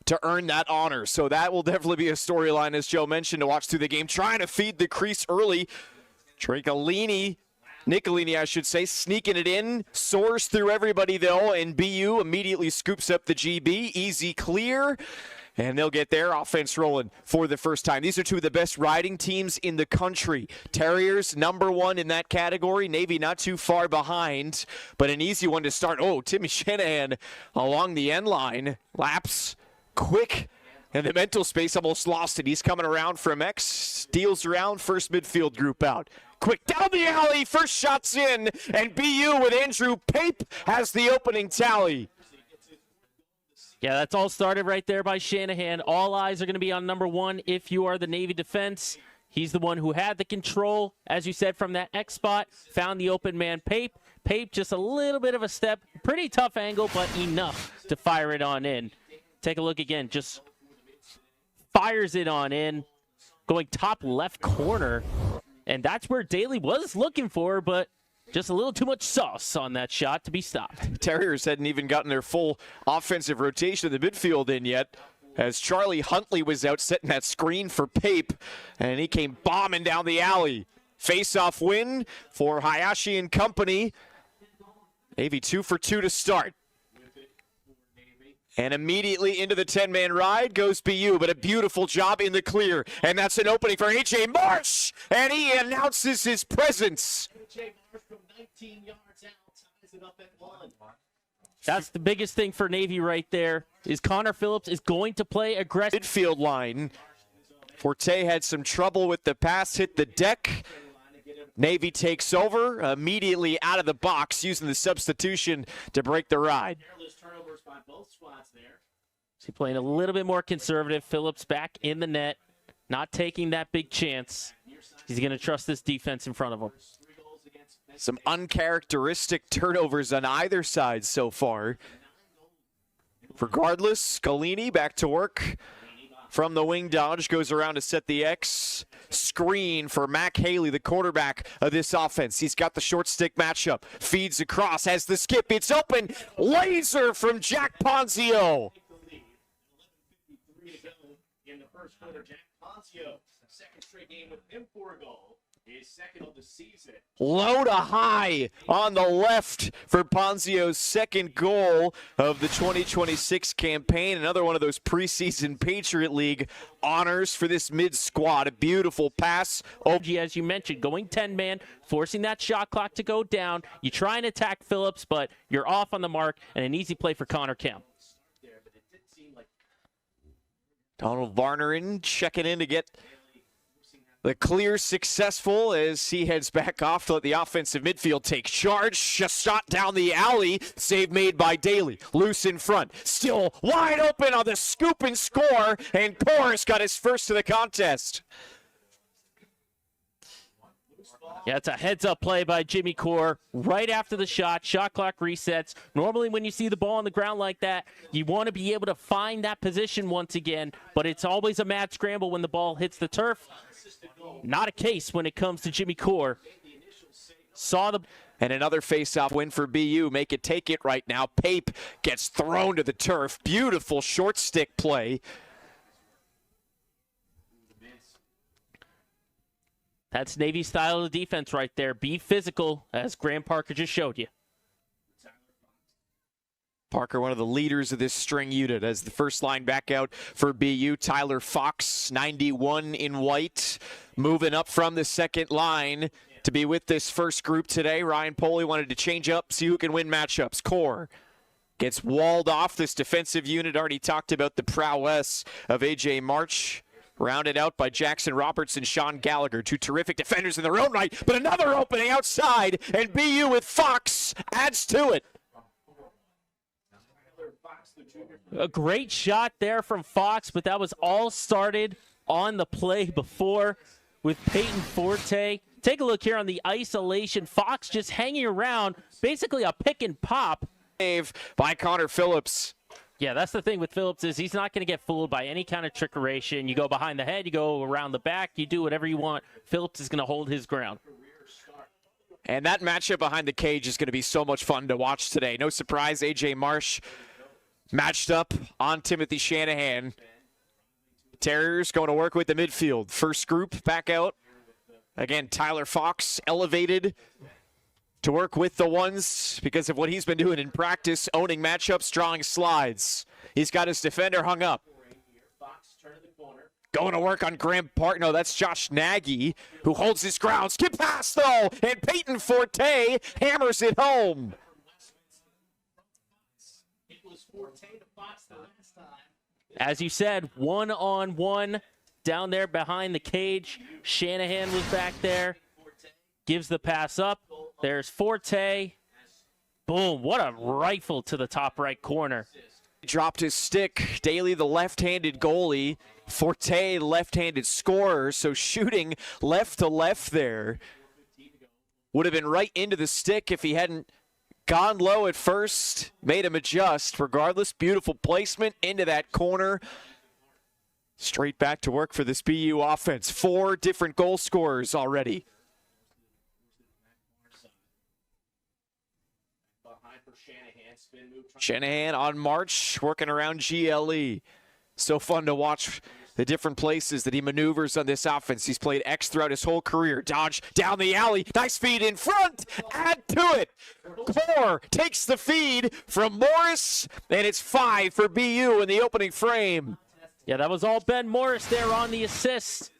to earn that honor. So that will definitely be a storyline, as Joe mentioned, to watch through the game. Trying to feed the crease early. Nicolini, I should say, sneaking it in. Soars through everybody, though, and BU immediately scoops up the GB. Easy clear. And they'll get their offense rolling for the first time. These are two of the best riding teams in the country. Terriers, #1 in that category. Navy not too far behind, but an easy one to start. Oh, Timmy Shanahan along the end line. Laps quick, and the mental space almost lost it. He's coming around from X, steals around, first midfield group out. Quick down the alley, first shot's in, and BU with Andrew Pape has the opening tally. Yeah, that's all started right there by Shanahan. All eyes are going to be on #1 if you are the Navy defense. He's the one who had the control, as you said, from that X spot, found the open man Pape. Pape just a little bit of a step, pretty tough angle, but enough to fire it on in. Take a look again, just fires it on in, going top left corner. And that's where Daly was looking for, but just a little too much sauce on that shot to be stopped. Terriers hadn't even gotten their full offensive rotation in the midfield in yet, as Charlie Huntley was out setting that screen for Pape, and he came bombing down the alley. Face-off win for Hayashi and company. Navy 2 for 2 to start. And immediately into the 10-man ride goes BU, but a beautiful job in the clear. And that's an opening for A.J. Marsh, and he announces his presence. A.J. Marsh from 19 yards out ties it up at 1. That's the biggest thing for Navy right there, is Connor Phillips is going to play aggressive. Midfield line. Forte had some trouble with the pass, hit the deck. Navy takes over immediately out of the box, using the substitution to break the ride. Turnovers by both squads there. He's playing a little bit more conservative. Phillips back in the net, not taking that big chance. He's going to trust this defense in front of him. Some uncharacteristic turnovers on either side so far. Regardless, Scalini back to work from the wing dodge, goes around to set the X. Screen for Mac Haley, the quarterback of this offense. He's got the short stick matchup. Feeds across, has the skip. It's open. Laser from Jack Ponzio. In the first quarter, Jack Ponzio, second straight game with him for a goal. His second of the season. Low to high on the left for Ponzio's second goal of the 2026 campaign. Another one of those preseason Patriot League honors for this mid-squad. A beautiful pass. As you mentioned, going 10-man, forcing that shot clock to go down. You try and attack Phillips, but you're off on the mark, and an easy play for Connor Kemp. Donald Varner checking in to get the clear successful as he heads back off to let the offensive midfield take charge. Just shot down the alley. Save made by Daly. Loose in front. Still wide open on the scoop and score. And Porras got his first of the contest. Yeah, it's a heads-up play by Jimmy Core right after the shot. Shot clock resets. Normally when you see the ball on the ground like that, you want to be able to find that position once again, but it's always a mad scramble when the ball hits the turf. Not a case when it comes to Jimmy Core. And another face-off win for BU. Make it take it right now. Pape gets thrown to the turf. Beautiful short stick play. That's Navy style of defense right there. Be physical, as Graham Parker just showed you. Parker, one of the leaders of this string unit, as the first line back out for BU. Tyler Fox, 91 in white, moving up from the second line to be with this first group today. Ryan Poley wanted to change up, see who can win matchups. Core gets walled off. This defensive unit already talked about the prowess of A.J. March. Rounded out by Jackson Roberts and Sean Gallagher. Two terrific defenders in their own right, but another opening outside, and BU with Fox adds to it. A great shot there from Fox, but that was all started on the play before with Peyton Forte. Take a look here on the isolation. Fox just hanging around, basically a pick and pop. Save by Connor Phillips. Yeah, that's the thing with Phillips is he's not going to get fooled by any kind of trickeration. You go behind the head, you go around the back, you do whatever you want. Phillips is going to hold his ground. And that matchup behind the cage is going to be so much fun to watch today. No surprise, A.J. Marsh matched up on Timothy Shanahan. Terriers going to work with the midfield. First group back out. Again, Tyler Fox elevated to work with the ones because of what he's been doing in practice, owning matchups, drawing slides. He's got his defender hung up. Going to work on Graham Park. No, that's Josh Nagy, who holds his ground. Skip pass, though, and Peyton Forte hammers it home. As you said, one-on-one down there behind the cage. Shanahan was back there. Gives the pass up. There's Forte. Boom. What a rifle to the top right corner. Dropped his stick. Daly, the left-handed goalie. Forte, left-handed scorer. So shooting left to left there. Would have been right into the stick if he hadn't gone low at first. Made him adjust. Regardless, beautiful placement into that corner. Straight back to work for this BU offense. 4 different goal scorers already. Shanahan on march, working around GLE. So fun to watch the different places that he maneuvers on this offense. He's played X throughout his whole career. Dodge down the alley. Nice feed in front. Add to it. Core takes the feed from Morris, and it's 5 for BU in the opening frame. Yeah, that was all Ben Morris there on the assist.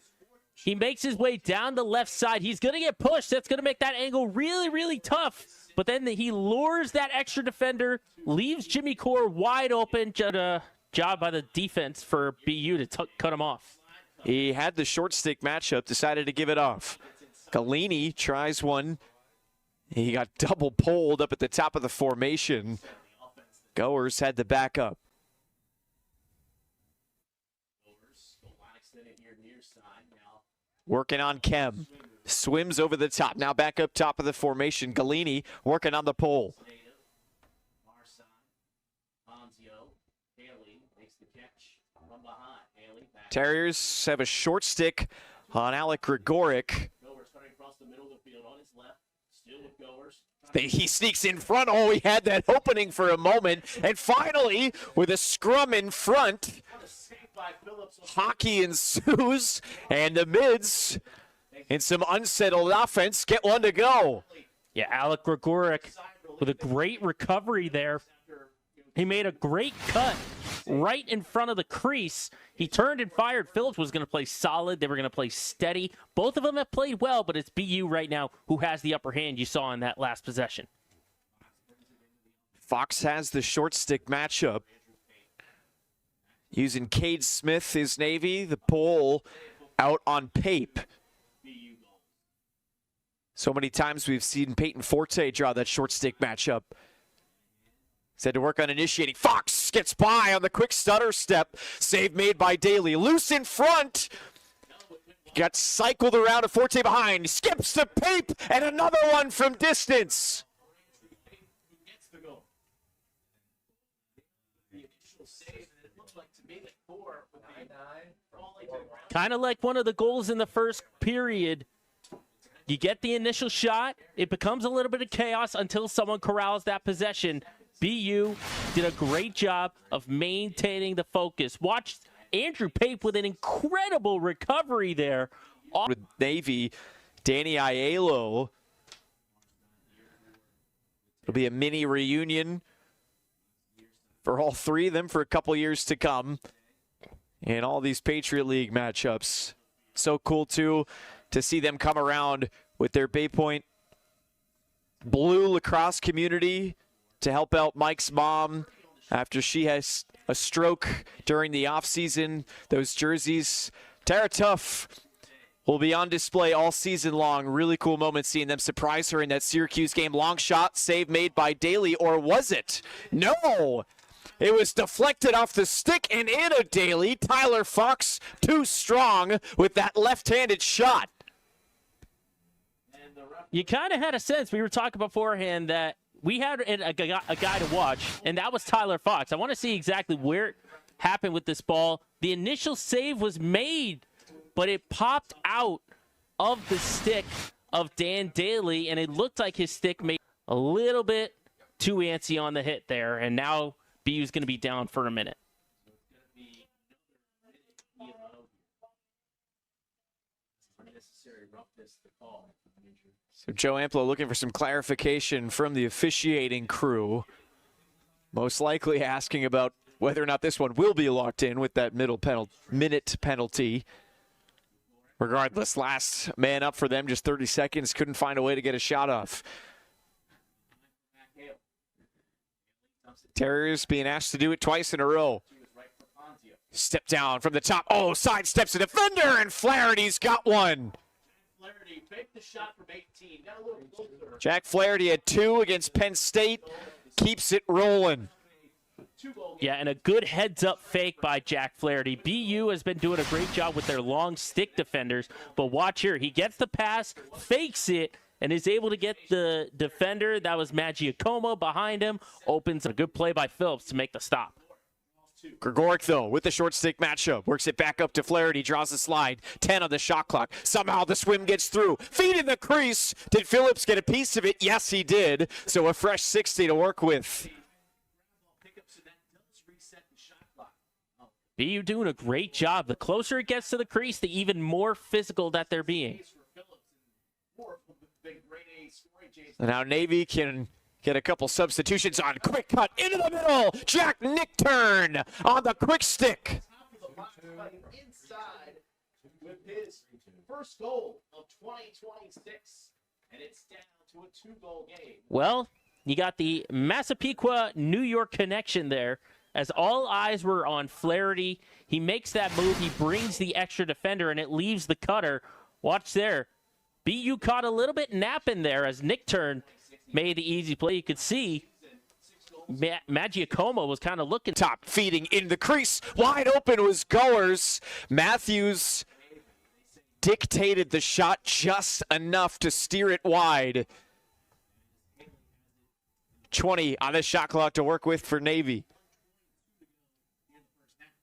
He makes his way down the left side. He's going to get pushed. That's going to make that angle really, really tough. But then he lures that extra defender, leaves Jimmy Core wide open. Job by the defense for BU to cut him off. He had the short stick matchup, decided to give it off. Galini tries one. He got double pulled up at the top of the formation. Goers had the backup. Working on Kem. Swims over the top. Now back up top of the formation. Galini working on the pole. Terriers have a short stick on Alec Grigoric. He sneaks in front. Oh, he had that opening for a moment. And finally, with a scrum in front, hockey ensues, and the mids, in some unsettled offense, get one to go. Yeah, Alec Grigoric with a great recovery there. He made a great cut right in front of the crease. He turned and fired. Phillips was going to play solid. They were going to play steady. Both of them have played well, but it's BU right now who has the upper hand you saw in that last possession. Fox has the short stick matchup. Using Cade Smith, his Navy, the pole out on Pape. So many times we've seen Peyton Forte draw that short stick matchup. Said to work on initiating. Fox gets by on the quick stutter step. Save made by Daly. Loose in front. Got cycled around to Forte behind. Skips to Pape, and another one from distance. Kind of like one of the goals in the first period. You get the initial shot. It becomes a little bit of chaos until someone corrals that possession. BU did a great job of maintaining the focus. Watch Andrew Pape with an incredible recovery there. With Navy, Danny Aiello. It'll be a mini reunion for all 3 of them for a couple years to come. And all these Patriot League matchups. So cool, too, to see them come around with their Bay Point Blue lacrosse community to help out Mike's mom after she has a stroke during the offseason. Those jerseys, Tara Tuff, will be on display all season long. Really cool moment seeing them surprise her in that Syracuse game. Long shot, save made by Daly, or was it? No! It was deflected off the stick and in a Daly. Tyler Fox, too strong with that left-handed shot. You kind of had a sense, we were talking beforehand, that we had a guy to watch, and that was Tyler Fox. I want to see exactly where it happened with this ball. The initial save was made, but it popped out of the stick of Dan Daly, and it looked like his stick made a little bit too antsy on the hit there, and now BU's going to be down for a minute. So Joe Amplo looking for some clarification from the officiating crew. Most likely asking about whether or not this one will be locked in with that minute penalty. Regardless, last man up for them, just 30 seconds. Couldn't find a way to get a shot off. Terriers being asked to do it twice in a row. Step down from the top. Oh, sidesteps a defender, and Flaherty's got one. Jack Flaherty had 2 against Penn State. Keeps it rolling. Yeah, and a good heads-up fake by Jack Flaherty. BU has been doing a great job with their long stick defenders, but watch here. He gets the pass, fakes it, and is able to get the defender. That was Magiacomo behind him. Opens a good play by Phillips to make the stop. Gregoric, though, with the short stick matchup. Works it back up to Flaherty. Draws a slide. 10 on the shot clock. Somehow the swim gets through. Feet in the crease. Did Phillips get a piece of it? Yes, he did. So a fresh 60 to work with. BU doing a great job. The closer it gets to the crease, the even more physical that they're being. And now Navy can get a couple substitutions on. Quick cut into the middle. Jack Nickturn on the quick stick. Inside with his first goal of 2026, and it's down to a 2-goal game. Well, you got the Massapequa, New York connection there. As all eyes were on Flaherty, he makes that move. He brings the extra defender, and it leaves the cutter. Watch there. BU caught a little bit napping there as Nickturn made the easy play. You could see Magiacomo was kind of looking. Top feeding in the crease. Wide open was Goers. Matthews dictated the shot just enough to steer it wide. 20 on the shot clock to work with for Navy.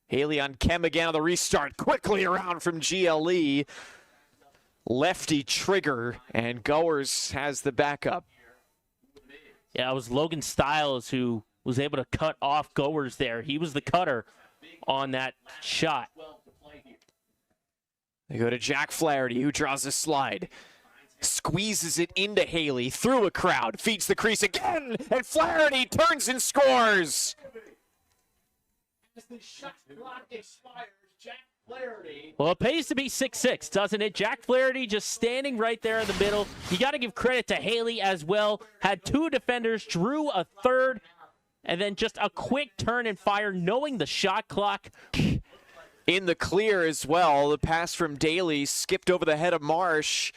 Haley on Kem again on the restart. Quickly around from GLE. Lefty trigger, and Goers has the backup. Yeah, it was Logan Stiles who was able to cut off Goers there. He was the cutter on that shot. They go to Jack Flaherty, who draws a slide. Squeezes it into Haley, through a crowd, feeds the crease again, and Flaherty turns and scores. As the shot clock expires, Jack Flaherty. Well, it pays to be 6'6", doesn't it? Jack Flaherty just standing right there in the middle. You got to give credit to Haley as well. Had 2 defenders, drew a third, and then just a quick turn and fire, knowing the shot clock. In the clear as well. The pass from Daly skipped over the head of Marsh,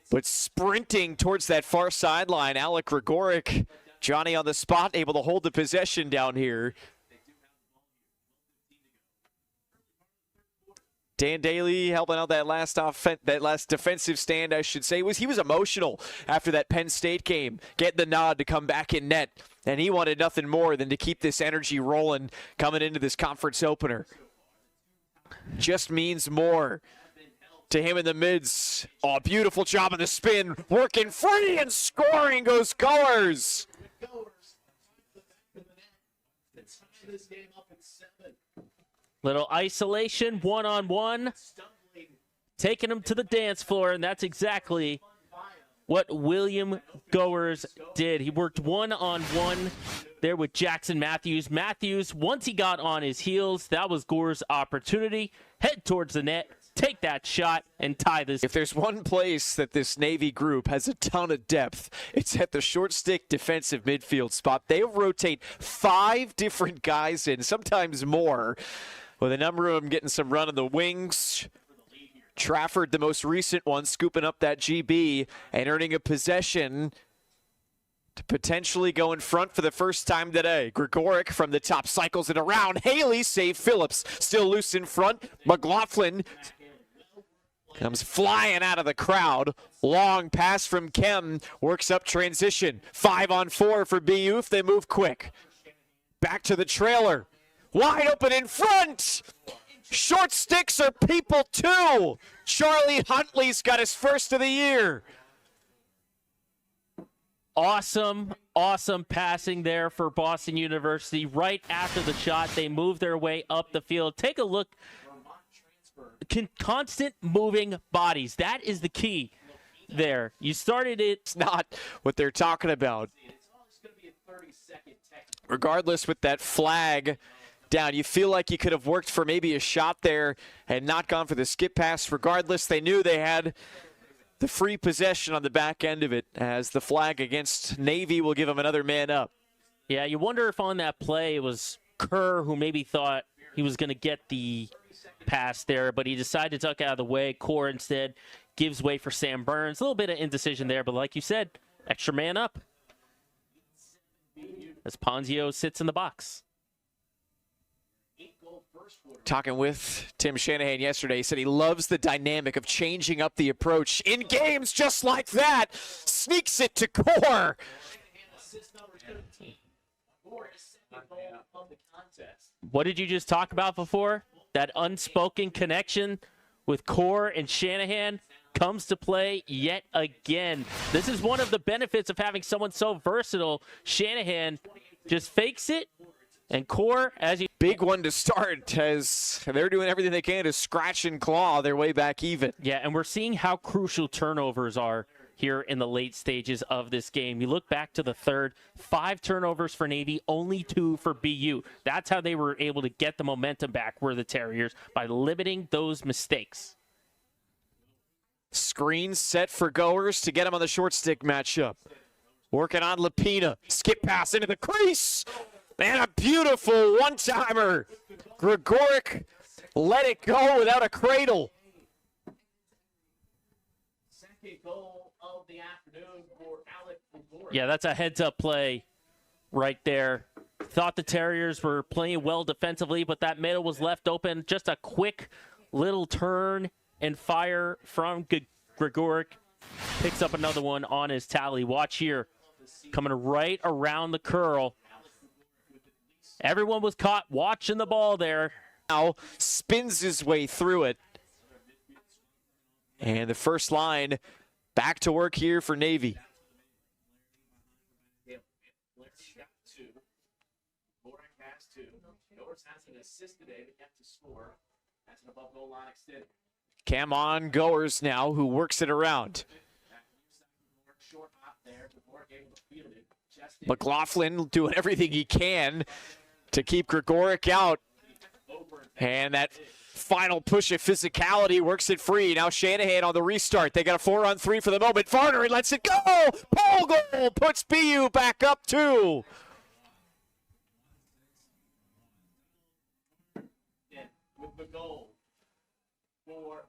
but sprinting towards that far sideline, Alec Gregoric, Johnny on the spot, able to hold the possession down here. Dan Daly helping out that last defensive stand, I should say. He was emotional after that Penn State game, getting the nod to come back in net, and he wanted nothing more than to keep this energy rolling coming into this conference opener. Just means more to him in the mids. Oh, beautiful job on the spin, working free and scoring goes Goers. This game up at 7. Little isolation, one-on-one, taking him to the dance floor, and that's exactly what William Goers did. He worked one-on-one there with Jackson Matthews. Matthews, once he got on his heels, that was Goers' opportunity. Head towards the net, take that shot, and tie this. If there's one place that this Navy group has a ton of depth, it's at the short stick defensive midfield spot. They rotate 5 different guys in, sometimes more, with a number of them getting some run on the wings. Trafford, the most recent one, scooping up that GB and earning a possession to potentially go in front for the first time today. Gregoric from the top cycles it around. Haley save Phillips. Still loose in front. McLaughlin comes flying out of the crowd. Long pass from Kem. Works up transition. 5-on-4 for BU if they move quick. Back to the trailer. Wide open in front. Short sticks are people too. Charlie Huntley's got his first of the year. Awesome passing there for Boston University. Right after the shot, they move their way up the field. Take a look. Constant moving bodies. That is the key there. You started it. It's not what they're talking about. Regardless, with that flag down, you feel like you could have worked for maybe a shot there and not gone for the skip pass. Regardless, they knew they had the free possession on the back end of it, as the flag against Navy will give them another man up. Yeah, you wonder if on that play it was Kerr who maybe thought he was going to get the pass there, but he decided to tuck out of the way. Core instead gives way for Sam Burns. A little bit of indecision there, but like you said, extra man up as Ponzio sits in the box. Talking with Tim Shanahan yesterday, he said he loves the dynamic of changing up the approach in games just like that. Sneaks it to Core. What did you just talk about before? That unspoken connection with Core and Shanahan comes to play yet again. This is one of the benefits of having someone so versatile. Shanahan just fakes it, and Core, as you... Big one to start, as they're doing everything they can to scratch and claw their way back even. Yeah, and we're seeing how crucial turnovers are here in the late stages of this game. You look back to the third, 5 turnovers for Navy, only 2 for BU. That's how they were able to get the momentum back, were the Terriers, by limiting those mistakes. Screen set for Goers to get him on the short stick matchup. Working on Lapina. Skip pass into the crease. And a beautiful one-timer. Gregoric let it go without a cradle. Second goal of the afternoon for Alec Gregoric. Yeah, that's a heads-up play right there. Thought the Terriers were playing well defensively, but that middle was left open. Just a quick little turn and fire from Gregoric. Picks up another one on his tally. Watch here. Coming right around the curl. Everyone was caught watching the ball there. Now spins his way through it. And the first line back to work here for Navy. Cam on Goers now, who works it around. McLaughlin doing everything he can to keep Gregoric out. And that final push of physicality works it free. Now Shanahan on the restart. They got a 4-on-3 for the moment. Varner lets it go. Pole goal puts BU back up 2.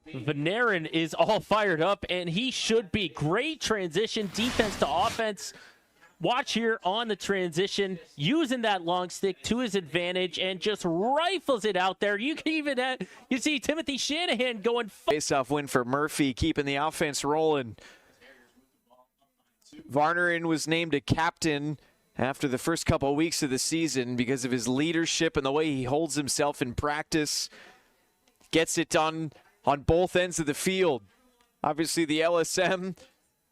Venerin is all fired up, and he should be. Great transition, defense to offense. Watch here on the transition, using that long stick to his advantage and just rifles it out there. You can even you see Timothy Shanahan going. Face-off win for Murphy, keeping the offense rolling. Varnerin was named a captain after the first couple of weeks of the season because of his leadership and the way he holds himself in practice. Gets it done on both ends of the field. Obviously, the LSM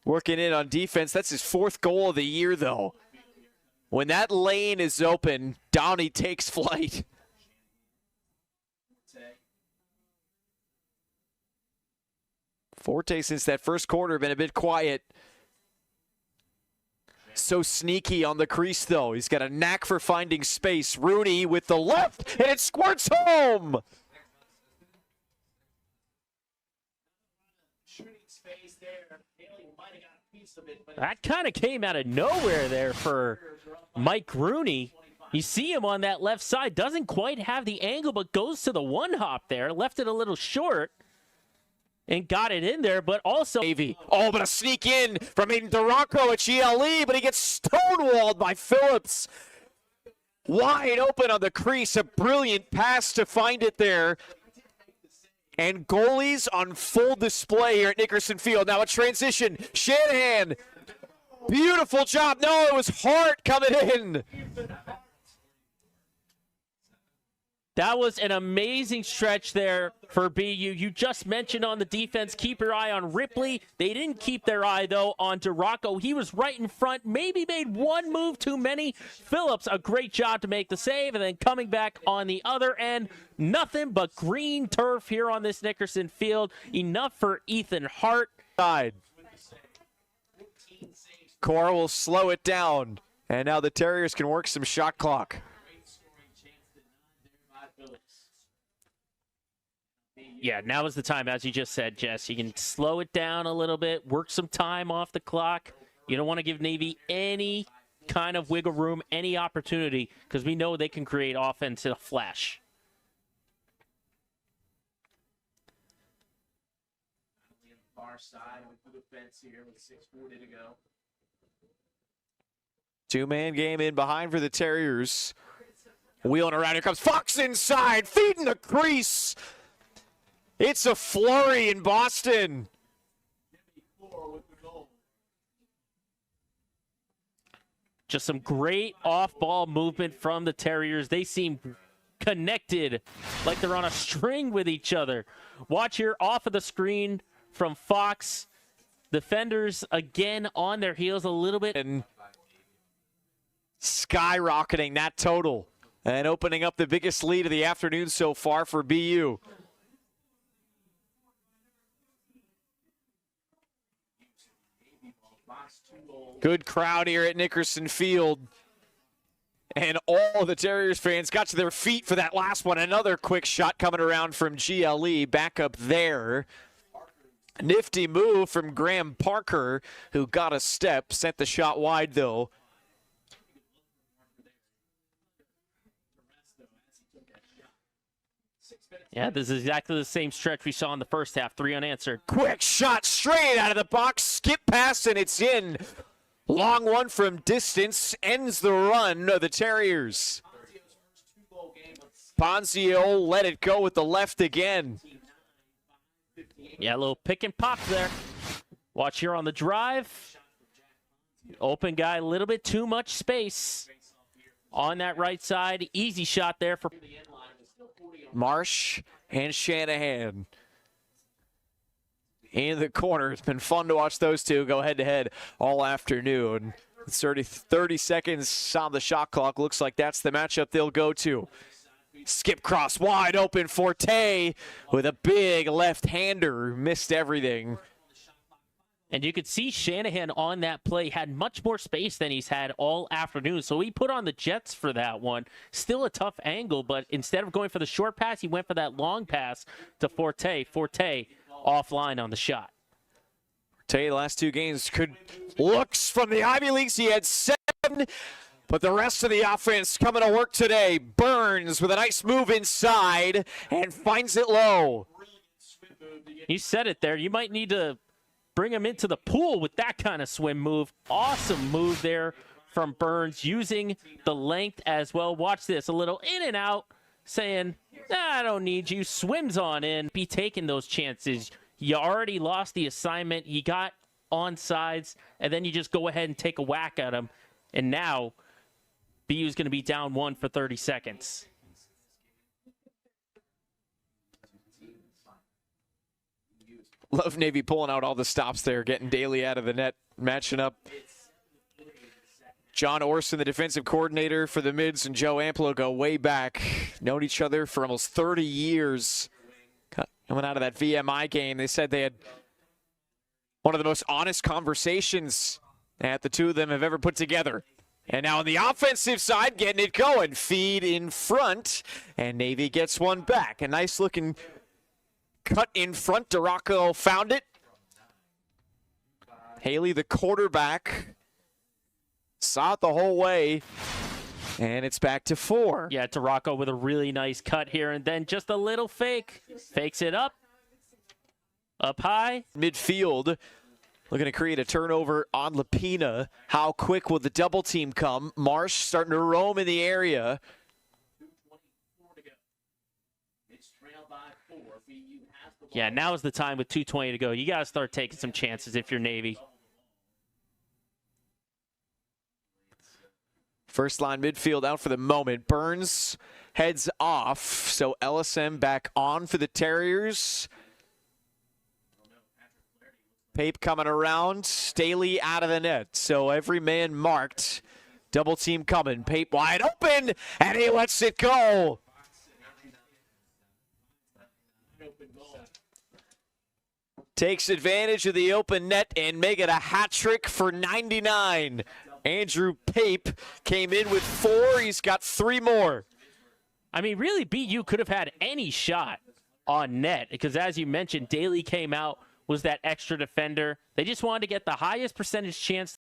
working in on defense. That's his 4th goal of the year, though. When that lane is open, Downey takes flight. Forte, since that first quarter, been a bit quiet. So sneaky on the crease, though. He's got a knack for finding space. Rooney with the left, and it squirts home. That kind of came out of nowhere there for Mike Rooney. You see him on that left side. Doesn't quite have the angle, but goes to the one hop there. Left it a little short and got it in there, but also... Navy. Oh, but a sneak in from Aiden Duranco at GLE, but he gets stonewalled by Phillips. Wide open on the crease. A brilliant pass to find it there. And goalies on full display here at Nickerson Field. Now a transition. Shanahan. Beautiful job. No, it was Hart coming in. That was an amazing stretch there for BU. You just mentioned on the defense, keep your eye on Ripley. They didn't keep their eye, though, on DeRocco. He was right in front, maybe made one move too many. Phillips, a great job to make the save, and then coming back on the other end, nothing but green turf here on this Nickerson field. Enough for Ethan Hart. Core will slow it down, and now the Terriers can work some shot clock. Yeah, now is the time, as you just said, Jess. You can slow it down a little bit, work some time off the clock. You don't want to give Navy any kind of wiggle room, any opportunity, because we know they can create offense in a flash. Far side of the fence here with 6:40 to go. Two-man game in behind for the Terriers. Wheeling around, here comes Fox inside, feeding the crease. It's a flurry in Boston. Just some great off-ball movement from the Terriers. They seem connected, like they're on a string with each other. Watch here, off of the screen from Fox. Defenders, again, on their heels a little bit. And skyrocketing that total and opening up the biggest lead of the afternoon so far for BU. Good crowd here at Nickerson Field. And all the Terriers fans got to their feet for that last one. Another quick shot coming around from GLE back up there. Nifty move from Graham Parker, who got a step, sent the shot wide though. Yeah, this is exactly the same stretch we saw in the first half, 3 unanswered. Quick shot straight out of the box, skip pass, and it's in. Long one from distance, ends the run of the Terriers. Ponzio let it go with the left again. Yeah, a little pick and pop there. Watch here on the drive. Open guy, a little bit too much space on that right side. Easy shot there for Marsh and Shanahan in the corner. It's been fun to watch those two go head-to-head all afternoon. 30 seconds on the shot clock. Looks like that's the matchup they'll go to. Skip cross wide open. Forte with a big left-hander. Missed everything. And you could see Shanahan on that play had much more space than he's had all afternoon. So he put on the Jets for that one. Still a tough angle, but instead of going for the short pass, he went for that long pass to Forte. Forte offline on the shot. Forte, the last two games, good looks from the Ivy Leagues. He had 7, but the rest of the offense coming to work today. Burns with a nice move inside and finds it low. You said it there. You might need to bring him into the pool with that kind of swim move. Awesome move there from Burns, using the length as well. Watch this, a little in and out, saying, nah, I don't need you. Swims on in. Be taking those chances. You already lost the assignment. You got onsides, and then you just go ahead and take a whack at him. And now, BU's going to be down 1 for 30 seconds. Love Navy pulling out all the stops there, getting Daly out of the net, matching up. John Orson, the defensive coordinator for the Mids, and Joe Amplo go way back. Known each other for almost 30 years. Coming out of that VMI game, they said they had one of the most honest conversations that the two of them have ever put together. And now on the offensive side, getting it going. Feed in front, and Navy gets one back. A nice looking cut in front. DeRocco found it. Haley, the quarterback, saw it the whole way, and it's back to 4. Yeah, DeRocco with a really nice cut here, and then just a little fake. Fakes it up high. Midfield, looking to create a turnover on Lapina. How quick will the double team come? Marsh starting to roam in the area. Yeah, now is the time with 2:20 to go. You got to start taking some chances if you're Navy. First line midfield out for the moment. Burns heads off, so LSM back on for the Terriers. Pape coming around, Staley out of the net, so every man marked. Double team coming, Pape wide open, and he lets it go. Takes advantage of the open net and make it a hat trick for 99. Andrew Pape came in with 4. He's got 3 more. I mean, really, BU could have had any shot on net because, as you mentioned, Daly came out, was that extra defender. They just wanted to get the highest percentage chance